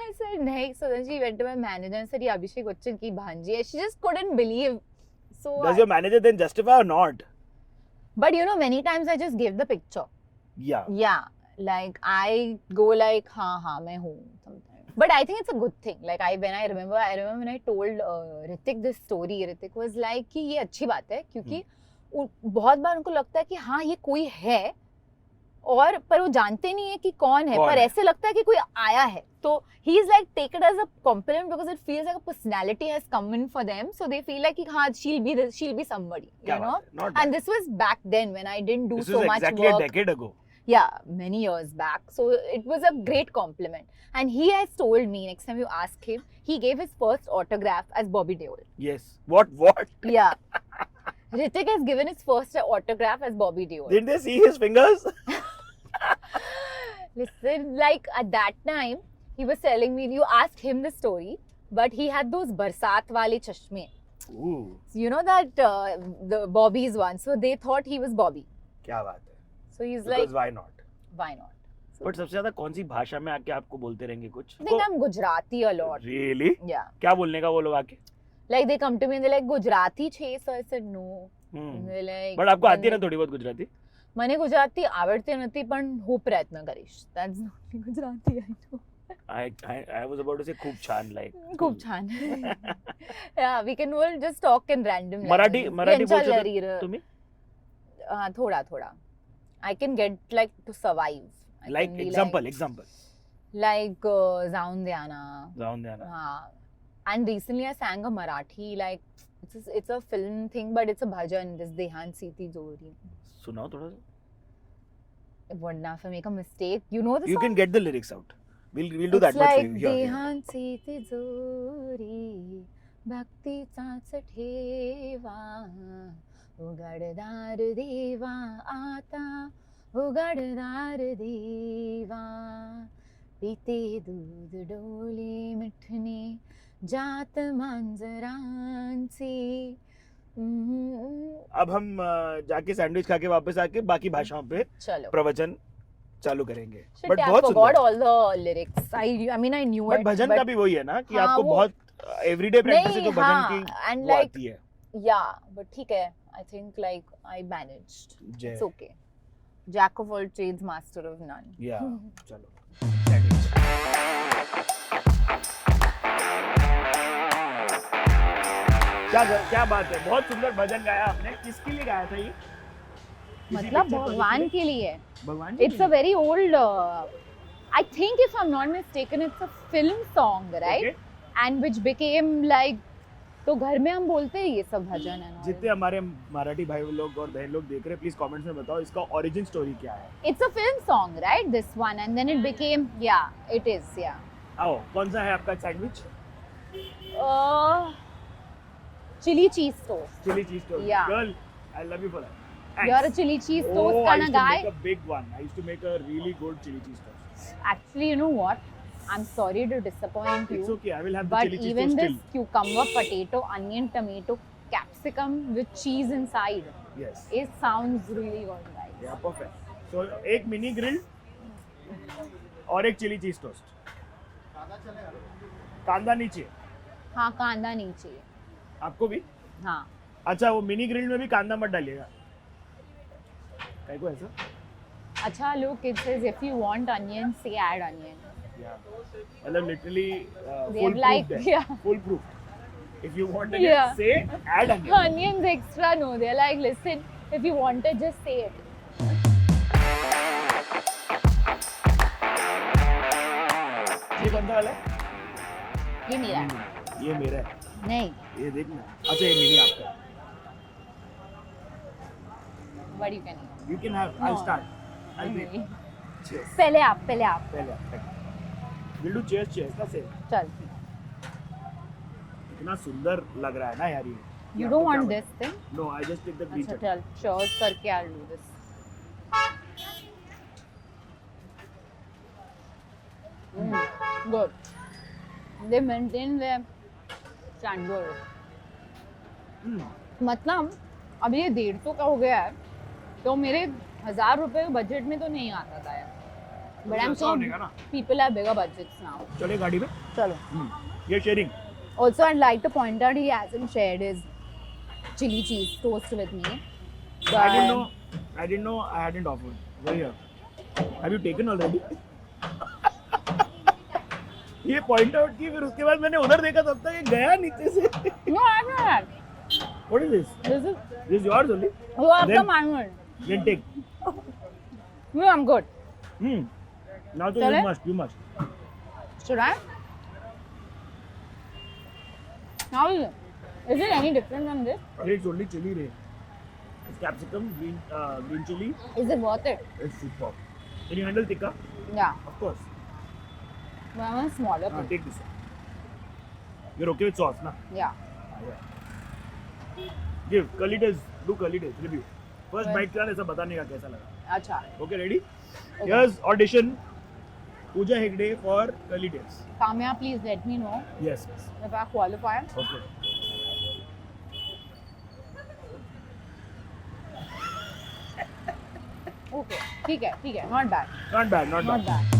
B: I said नहीं. So then she went to my manager and said, ये अभिषेक बच्चन की भांजी है. She just couldn't believe. So,
A: Does your manager then justify or not?
B: but you know, many times I just give the picture.
A: Yeah.
B: Yeah, like I go like हाँ मैं हूँ sometimes. But I think it's a good thing. Like when I remember when I told Ritik this story, Ritik was like कि ये अच्छी बात है, क्योंकि बहुत बार उनको लगता है कि हाँ ये कोई है, और पर वो जानते नहीं है कि कौन है,
A: कौन
B: पर
A: है?
B: ऐसे लगता है कि कोई आया है. तो he is like take it as a compliment because it feels like a personality has come in for them, so they feel like कि हाँ she'll be somebody, you
A: क्या
B: know.
A: बात है? Not
B: And
A: bad.
B: this was back then when I didn't do
A: This
B: so
A: was
B: much
A: exactly
B: work.
A: a decade ago.
B: Yeah, many years back. So it was a great compliment. And he has told me, next time you ask him, he gave his first autograph as Bobby Deol.
A: Yes. What?
B: Yeah. Ritik has given his first autograph as Bobby Deol.
A: Didn't they see his fingers?
B: Listen, like at that time, he was telling me, you asked him the story, but he had those barsat wale chashme.
A: Ooh.
B: So you know that the Bobby's one. So they thought he was Bobby.
A: क्या बात है?
B: So he's
A: Because
B: like,
A: why not?
B: why not?
A: But सबसे ज्यादा कौन सी भाषा में आके आपको बोलते रहेंगे कुछ?
B: I think I'm Gujarati a lot.
A: Really?
B: Yeah.
A: क्या बोलने का वो लोग आके?
B: Like they come to me and they're like, Gujarati छे? So I said no.
A: Hmm.
B: And they're like,
A: But आपको आती है ना थोड़ी बहुत गुजराती?
B: મને ગુજરાતી આવડતી નથી, પણ હું પ્રયત્ન કરીશ. That's the only Gujarati I know.
A: I was about to say खूप छान, like.
B: खूप छान. Yeah, we can all just talk in random
A: Marathi
B: languages.
A: बोलते
B: यांच्या
A: हो तुम्ही?
B: थोडा. I can get like to survive. I
A: Like
B: can be
A: example.
B: Like जाऊन द्याना.
A: जाऊन द्या ना.
B: हाँ. And recently I sang a Marathi, like it's a film thing, but it's a bhajan. This Dehan Siti Jori.
A: सुनाओ थोड़ा सा.
B: What now if I make a mistake? You know the
A: You
B: song?
A: can get the lyrics out. We'll do that
B: It's
A: much for
B: like
A: you. Yeah.
B: देहान सीती जोरी भक्तीचाच ठेवा उघडदार देवा आता उघडदार देवा पिते दूध डोले मिठणे जात मांजरांची.
A: अब हम जाके सैंडविच खा के वापस आके बाकी भाषाओं पे
B: चलो
A: प्रवचन चालू करेंगे.
B: Shit,
A: But
B: I
A: बहुत
B: forgot
A: सुंदर.
B: all the lyrics. I mean I knew
A: But
B: it.
A: भजन का भी वही है ना कि
B: हाँ,
A: आपको
B: वो-
A: बहुत एवरीडे प्रैक्टिस से
B: नहीं,
A: जो भजन
B: हाँ,
A: की
B: and
A: वो
B: like-
A: आती है.
B: Yeah, but ठीक है. I think like I managed.
A: जय.
B: It's okay. Jack of all trades, master of none.
A: Yeah. चलो. Sandwich. क्या बात है. बहुत सुंदर भजन गाया आपने. किसके लिए गाया था ये? किसी
B: मतलब
A: picture project
B: भगवान
A: लिए?
B: के लिए.
A: भगवान के
B: It's a very old. I think if I'm not mistaken, it's a film song, right?
A: Okay.
B: And which became like. तो घर में हम बोलते हैं ये सब भजन है.
A: जितने हमारे मराठी भाई लोग और बहन लोग देख रहे हैं प्लीज कमेंट्स में बताओ इसका ओरिजिन स्टोरी क्या है.
B: It's a film song, right? This one, and then it became. Yeah, it is. Yeah.
A: आओ कौन सा है आपका sandwich?
B: Chili cheese toast.
A: Chili cheese toast.
B: Yeah.
A: Girl, I love you for that. Thanks.
B: You're a chili cheese toast
A: Oh, I
B: kind
A: used
B: of
A: to
B: guy.
A: make a big one. I used to make a really good chili cheese toast.
B: Actually, you know what? I'm sorry to disappoint
A: It's
B: you,
A: okay. I will have the
B: but
A: chili cheese
B: even
A: toast
B: this
A: still.
B: cucumber, potato, onion, tomato, capsicum with cheese inside,
A: Yes.
B: it sounds really good, guys.
A: Yeah, perfect. So एक mini grill और एक chilli cheese toast. कांदा नीचे
B: हाँ, कांदा नहीं चाहिए.
A: आपको भी.
B: हाँ.
A: अच्छा वो मिनी ग्रिल में भी कांदा मत डालिएगा. काय को ऐसा?
B: अच्छा, look, it says if you want onion, say add onion.
A: Yeah. मतलब literally
B: They
A: full
B: have like,
A: proof.
B: yeah.
A: Full proof. If you want to
B: Yeah.
A: say add onion.
B: Onions extra, no. They're like, listen, if you want it, just say it.
A: ये कौन सा वाला है?
B: ये मेरा है.
A: ये मेरा है.
B: नहीं.
A: ये देखना. अच्छा ये मिनी आपका.
B: But you can eat.
A: You can have. I'll
B: No.
A: start. I'll wait.
B: नहीं.
A: Cheers.
B: पहले आप.
A: पहले आप. We'll do cheers cheers ना से.
B: चल.
A: इतना सुंदर लग रहा है ना यार ये.
B: You don't want this thing?
A: No, I just take the green
B: अच्छा
A: chutney.
B: चल. Cheers करके I'll do this. Good. They maintain their standard.
A: Hmm.
B: मतलब अब ये 150 का हो गया है तो मेरे 1000 रुपए बजट में तो नहीं आता था यार. But I'm
A: ऐसा
B: sure
A: होने का ना.
B: people have bigger budgets now.
A: चले गाड़ी में.
B: चलो.
A: ये sharing.
B: Also, I'd like to point out he hasn't shared his chili cheese toast with me.
A: I didn't know. I didn't know I hadn't offered. Where here? Have you taken already? ये point out की फिर उसके बाद मैंने उधर देखा तब तक ये गया नीचे से.
B: No, I'm not.
A: What is this? This is yours only.
B: You have the
A: Then-
B: manual.
A: Then take.
B: No, I'm good.
A: Now so
B: चले?
A: you must.
B: Should I? How is it? Is it any different from this?
A: It's only chili ray. It's capsicum, green chili.
B: Is it worth it?
A: It's superb. Can you handle tikka?
B: Yeah.
A: Of course.
B: But I want a smaller piece.
A: Take this. You're okay with sauce, na?
B: Yeah.
A: Yeah. Give curly days. Do curly days review. First
B: Well-
A: bite का ऐसा बताने का कैसा लगा.
B: अच्छा.
A: Okay, ready?
B: Okay.
A: Here's audition. Pooja Hegde for curly days.
B: Kamya, please let me know
A: Yes.
B: if I qualify.
A: Okay.
B: Okay. ठीक है. Not bad.
A: Not bad. Not
B: Not
A: bad.
B: bad.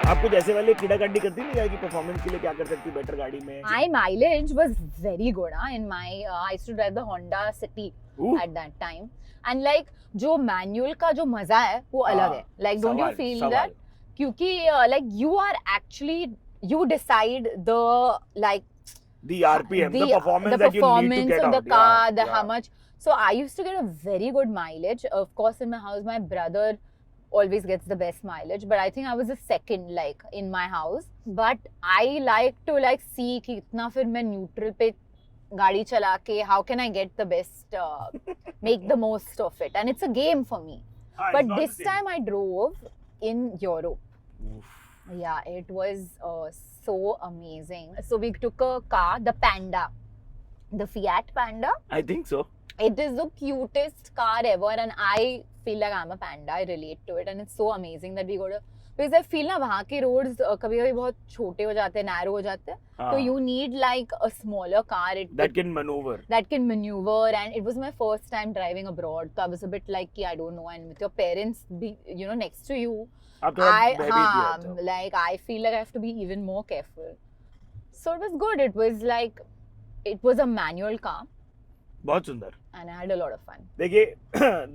A: आपको जैसे वाले कीड़ा कांडी करती नहीं जाएगी परफॉर्मेंस के लिए क्या कर सकती बेटर गाड़ी में.
B: My mileage was very good. In my, I used to drive the Honda City
A: Ooh.
B: at that time, and like जो manual का जो मजा है वो अलग है. Like don't you
A: सवाल,
B: feel
A: सवाल.
B: that? क्योंकि like you are actually you decide the like
A: The RPM, the performance that you need to
B: performance
A: get
B: of
A: out.
B: the car,
A: Yeah,
B: the
A: yeah.
B: how much. So I used to get a very good mileage. Of course, in my house, my brother always gets the best mileage, but I think I was the second like in my house. But I like to like see कि इतना फिर मैं neutral पे गाड़ी चला के how can I get the best, make the most of it, and it's a game for me.
A: Ah, it's
B: But
A: not
B: this
A: the same.
B: time I drove in Europe.
A: Oof.
B: Yeah, it was so amazing. So we took a car, the Panda, the Fiat Panda.
A: I think so.
B: It is the cutest car ever, and I feel like I'm a panda. I relate to it, and it's so amazing that we go to. Because I feel ना वहाँ के roads कभी-कभी बहुत छोटे हो जाते हैं, narrow हो जाते हैं.
A: हाँ,
B: So you need like a smaller car.
A: that can maneuver.
B: That can maneuver, and it was my first time driving abroad. So I was a bit like, I don't know, and with your parents be, next to you,
A: आप थोड़ा भयभीत भी रहते हो.
B: like I feel like I have to be even more careful. So it was good. It was a manual car,
A: बहुत सुंदर.
B: and I had a lot of fun.
A: देखिए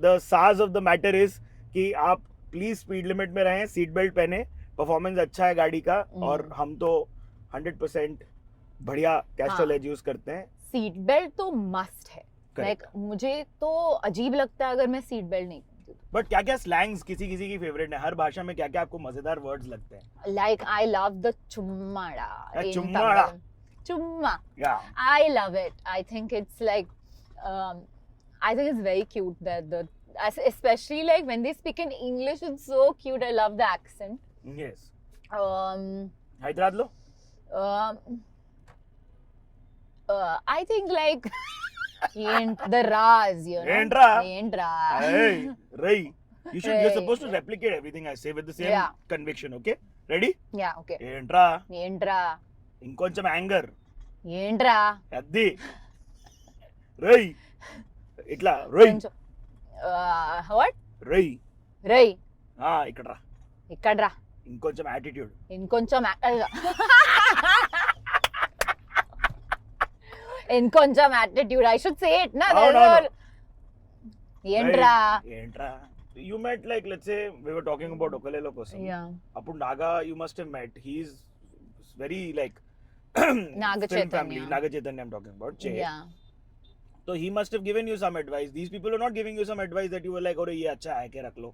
A: the साज of the matter is कि आप please speed limit में रहें, seat belt पहने, performance अच्छा है गाड़ी का, और हम तो 100% बढ़िया कैस्ट्रल एज यूज करते हैं.
B: सीट बेल्ट तो मस्ट है.
A: Correct.
B: Like मुझे तो अजीब लगता है अगर मैं सीट बेल्ट नहीं पहनती तो.
A: बट क्या क्या स्लैंग्स किसी किसी की फेवरेट है, हर भाषा में क्या क्या आपको मजेदार वर्ड्स लगते हैं?
B: Like I love the chummada. in
A: chummada.
B: Tamil. Chumma.
A: या
B: I love it. I think it's like, I think it's very cute that especially like when they speak in English, it's so cute. I love the accent.
A: Yes.
B: Um,
A: Hyderabad low.
B: I think like the Raz,
A: Yentra.
B: Yentra.
A: Hey, Ray. You're
B: Ray.
A: supposed to replicate everything I say with the same
B: Yeah.
A: conviction, okay? Ready?
B: Yeah, okay.
A: ఏంట్రా,
B: Yentra.
A: ఇంకొంచెం anger,
B: Yentra.
A: అది రై, ఇట్లా రై
B: What?
A: Rye.
B: Rai.
A: ఇక్కడ రా,
B: Ikkadra.
A: ఇంకొంచెం attitude.
B: ఇంకొంచెం ఇంకొంచెం attitude. I should say it, na?
A: అవును.
B: ఏంట్రా?
A: ఏంట్రా. You met, like, let's say we were talking about Okalelo కోసం.
B: Yeah.
A: అప్పుడు Naga you must have met. He is very like
B: Naga
A: film
B: Chaitanya.
A: family. Naga Chaitanya I'm talking about. Che.
B: Yeah.
A: So he must have given you some advice. These people are not giving you some advice that you were like, अरे ये अच्छा है, के रख लो.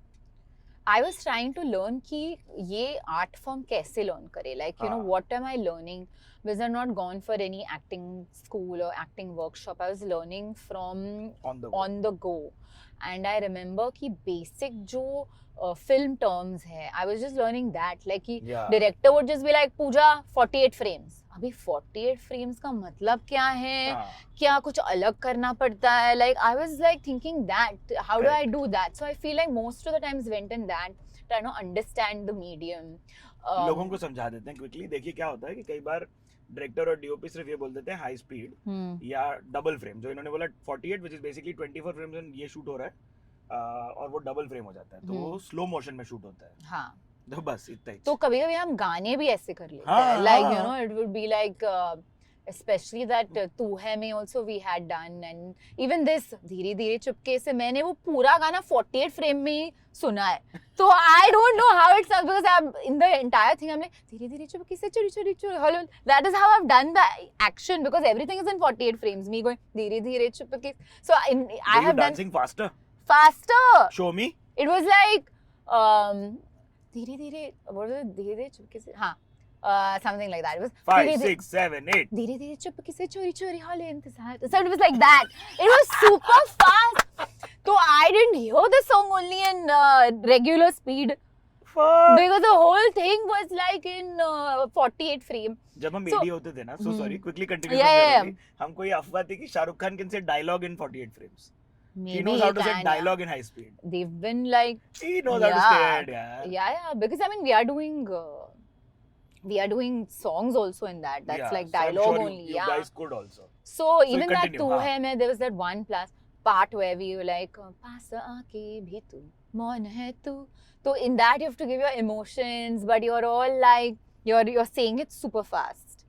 B: I was trying to learn कि ये art form कैसे learn करे. Like,
A: हाँ.
B: what am I learning? Because I've not gone for any acting school or acting workshop. I was learning from on the go. And I remember कि basic जो film terms है, I was just learning that. Like कि director would just be like, Pooja, 48 frames. अभी 48 frames का मतलब क्या है? क्या कुछ अलग करना पड़ता है? Like I was like thinking that, how do I do that? So I feel like most of the times went in that, trying to understand the medium.
A: लोगों को समझा देते हैं क्विकली. देखिए क्या होता है कि कई बार डायरेक्टर और डीओपी सिर्फ ये बोल देते हैं हाई स्पीड या डबल फ्रेम. जो इन्होंने बोला 48 व्हिच इज बेसिकली 24 फ्रेम्स में ये शूट हो रहा है, और वो डबल फ्रेम हो जाता है, तो वो स्लो मोशन में शूट होता है.
B: हाँ.
A: तो बस इतना ही.
B: तो कभी-कभी हम गाने भी ऐसे कर लेते
A: हाँ,
B: हैं. Like,
A: हाँ.
B: it would be like, especially that तू है में also we had done, and even this धीरे धीरे चुपके से मैंने वो पूरा गाना 48 फ्रेम में ही सुना है. तो I don't know how it sounds because I'm in the entire thing I'm like धीरे धीरे चुपके से चोरी चोरी चोरी hello. That is how I've done the action because everything is in 48 frames. Me going धीरे धीरे चुपके. So I have done
A: dancing faster. Show me.
B: It was like धीरे धीरे, what was it? धीरे धीरे चुपके से, हाँ, something like that. It was
A: 5, 6, 7, 8.
B: धीरे धीरे चुपके से चोरी चोरी हौले इंतजार. So it was like that. It was super fast. So I didn't hear the song only in regular speed
A: Fuck.
B: because the whole thing was like in 48 frame.
A: जब हम
B: So-
A: एडी होते थे ना, so sorry, quickly continue.
B: Yeah.
A: हमको ये अफवाह थी कि Shahrukh Khan can say dialogue in 48 frames.
B: Maybe
A: He knows how to say
B: can,
A: dialogue in high speed.
B: yeah. They've been like,
A: He knows how to say it, yeah.
B: yeah, because I mean we are doing songs also in that. That's
A: Yeah,
B: like
A: so I'm
B: dialogue
A: sure
B: only.
A: you
B: yeah.
A: guys could also.
B: So even that
A: continue,
B: तू
A: हाँ.
B: है मैं, there was that one part where we were like पास आके भी तू मौन है तू. So in that you have to give your emotions, but you're all like you're saying it super fast.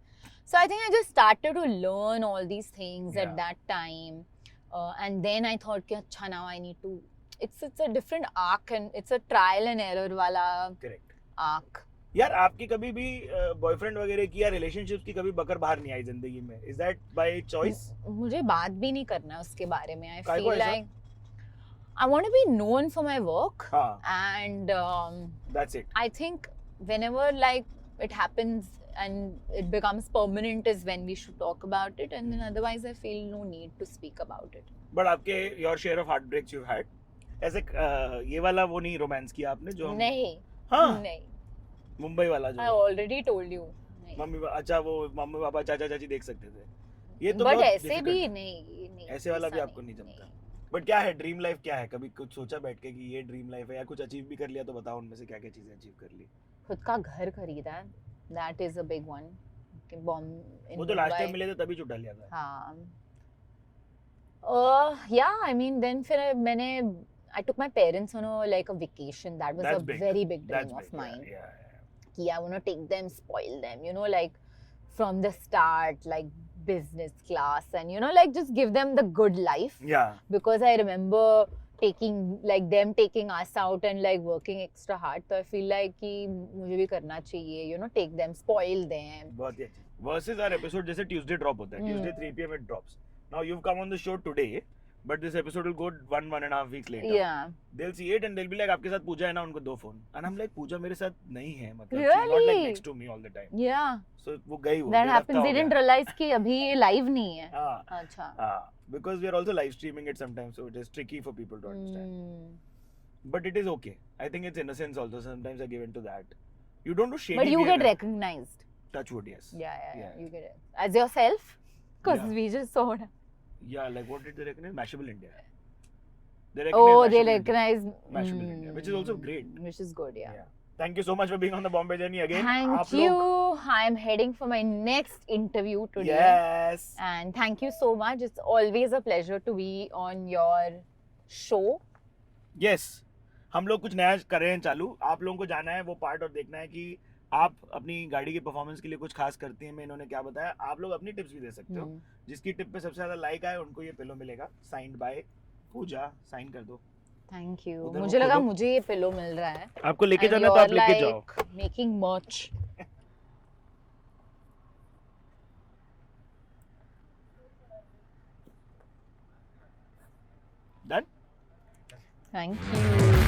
B: So I think I just started to learn all these things
A: Yeah.
B: at that time, and then I thought कि अच्छा now I need to. It's a different arc and it's a trial and error वाला
A: Correct.
B: arc.
A: यार आपकी कभी भी boyfriend वगैरह की या रिलेशनशिप की कभी बकर बाहर नहीं आई जिंदगी में? Is that by choice?
B: मुझे बात भी नहीं करना है उसके बारे में. I
A: काय को
B: feel
A: ऐसा?
B: like I want to be known for my work,
A: हाँ,
B: and
A: that's it.
B: I think whenever like it happens and it becomes permanent is when we should talk about it, and then otherwise I feel no need to speak about it.
A: But आपके your share of heartbreaks you've had. ऐसे ये वाला वो नहीं romance किया आपने जो हम?
B: नहीं.
A: हाँ,
B: नहीं.
A: मुंबई वाला
B: I
A: जो
B: already told you. नहीं.
A: अच्छा वो मम्मी पापा चाचा चाची देख सकते थे. ये तो
B: But
A: बहुत
B: ऐसे
A: difficult
B: भी
A: है.
B: नहीं.
A: ऐसे वाला भी
B: ऐसा
A: आपको नहीं जमता. बट क्या है ड्रीम लाइफ, क्या है? कभी कुछ सोचा बैठ के कि ये ड्रीम लाइफ है, या कुछ अचीव भी कर लिया तो बताओ उनमें से क्या क्या चीजें अचीव कर ली?
B: खुद का घर खरीदा है, that is a big one.
A: वो तो लास्ट टाइम मिले थे तभी छुट्टा लिया था।
B: हाँ, yeah, I mean, then फिर I took my parents on like a vacation. That was
A: That's
B: a
A: big.
B: very big dream
A: That's
B: of
A: big.
B: mine.
A: Yeah.
B: कि I want to take them, spoil them, like from the start, like business class, and like just give them the good life.
A: Yeah.
B: Because I remember them taking us out and like working extra hard. So I feel like कि मुझे भी करना चाहिए, take them, spoil them.
A: बहुत ही अच्छी। Versus our episode जैसे Tuesday drop होता है, Tuesday 3 PM it drops. Now you've come on the show today, but this episode will go 1.5 weeks later.
B: Yeah.
A: They'll see it and they'll be like, आपके साथ पूजा है ना, उनको 2 phone. And I'm like, पूजा मेरे साथ नहीं है, मतलब she's not like
B: Really?
A: next to me all the time.
B: Yeah.
A: So वो गई वो।
B: That
A: डेढ़
B: happens.
A: हफ्ता
B: They
A: हो
B: didn't
A: गया।
B: realize कि अभी ये live नहीं है.
A: हाँ
B: अच्छा.
A: हाँ, because we are also live streaming it sometimes, so it is tricky for people to understand. But it is okay. I think it's innocence also. Sometimes I give in to that. You don't do shady
B: But you get
A: behavior.
B: recognized.
A: Touch wood, yes.
B: Yeah.
A: Yeah.
B: You get it. As yourself? Because
A: Yeah.
B: we just saw it.
A: Yeah, like what did they recognize? Mashable India. They
B: Oh,
A: recognize
B: they
A: Mashable India.
B: recognize.
A: Mashable India, which is also great.
B: Which is good, yeah.
A: Yeah. Thank you so much for being on the Bombay journey again.
B: Thank
A: आप
B: you.
A: लोग-
B: I'm heading for my next interview today.
A: Yes.
B: And thank you so much. It's always a pleasure to be on your show.
A: Yes. हम लोग कुछ नया कर रहे हैं चालू। आप लोगों को जाना है वो पार्ट और देखना है कि आप अपनी गाड़ी की परफॉर्मेंस के लिए कुछ खास करती हैं। मैं इन्होंने क्या बताया, आप लोग अपनी टिप्स भी दे सकते हो। जिसकी टिप पे सबसे ज्यादा लाइक आए उनको ये पिलो मिलेगा, साइंड बाय पूजा। साइन कर दो।
B: Thank you.
A: उधर वो
B: मुझे लगा
A: खोलो।
B: मुझे ये पिलो मिल रहा है.
A: आपको लेके
B: And
A: जाना तो आप
B: you're
A: लेके
B: like
A: जाओ।
B: making merch.
A: Done?
B: Thank you.